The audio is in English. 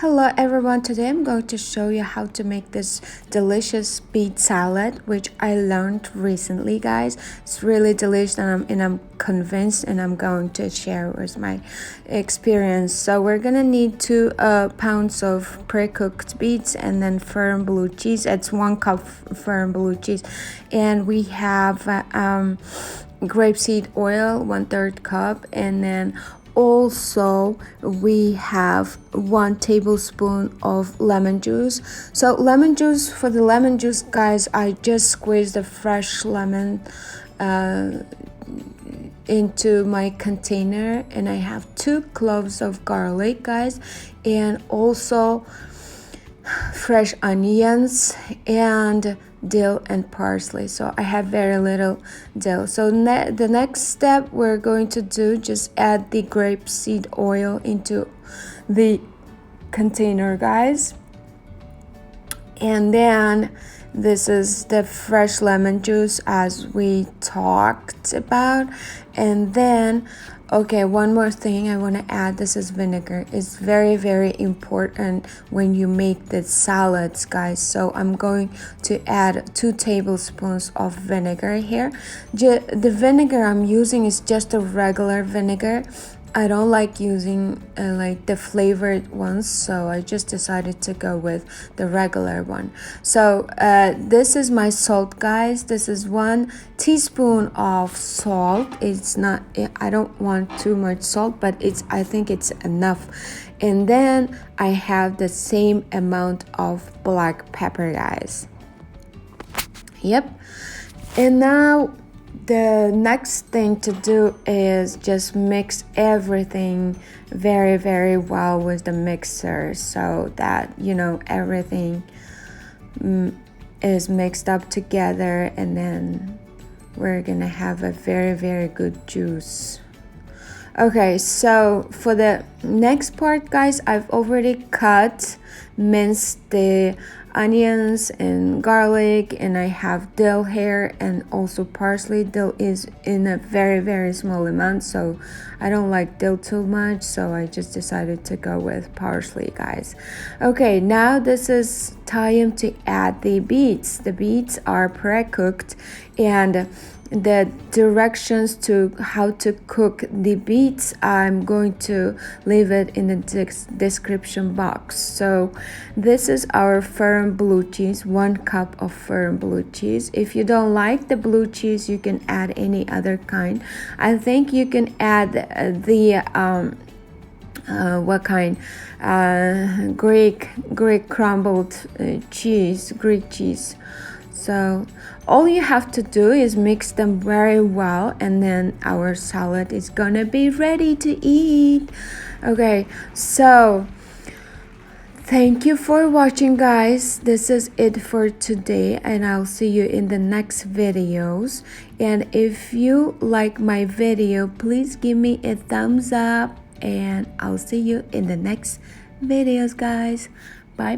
Hello everyone, today I'm going to show you how to make this delicious beet salad, which I learned recently, guys. It's really delicious and I'm convinced, and I'm going to share with my experience. So we're gonna need 2 pounds of pre-cooked beets and then firm blue cheese. It's 1 cup firm blue cheese, and we have grapeseed oil, 1/3 cup, and then also we have 1 tablespoon of lemon juice. So lemon juice, for the lemon juice, guys, I just squeezed the fresh lemon into my container, and I have 2 cloves of garlic, guys, and also fresh onions and dill and parsley. So I have very little dill. So the next step we're going to do, just add the grapeseed oil into the container, guys, and then this is the fresh lemon juice as we talked about. And then okay, one more thing I want to add, this is vinegar. It's very important when you make the salads, guys. So I'm going to add 2 tablespoons of vinegar here. The vinegar I'm using is just a regular vinegar. I don't like using like the flavored ones, so I just decided to go with the regular one. So this is my salt, guys. This is 1 teaspoon of salt. It's not, I don't want too much salt, but I think it's enough. And then I have the same amount of black pepper, guys. Yep. And now the next thing to do is just mix everything very well with the mixer, so that everything is mixed up together, and then we're gonna have a very good juice. Okay, so for the next part, guys, I've already minced the onions and garlic, and I have dill here and also parsley. Dill is in a very small amount, so I don't like dill too much, so I just decided to go with parsley, guys. Okay, now this is time to add the beets. The beets are pre-cooked, and the directions to how to cook the beets, I'm going to leave it in the description box. So this is our firm blue cheese, 1 cup of firm blue cheese. If you don't like the blue cheese, you can add any other kind. I think you can add the what kind? Greek crumbled cheese, Greek cheese. So all you have to do is mix them very well, and then our salad is gonna be ready to eat. Okay, so thank you for watching, guys. This is it for today, and I'll see you in the next videos. And if you like my video, please give me a thumbs up, and I'll see you in the next videos, guys. Bye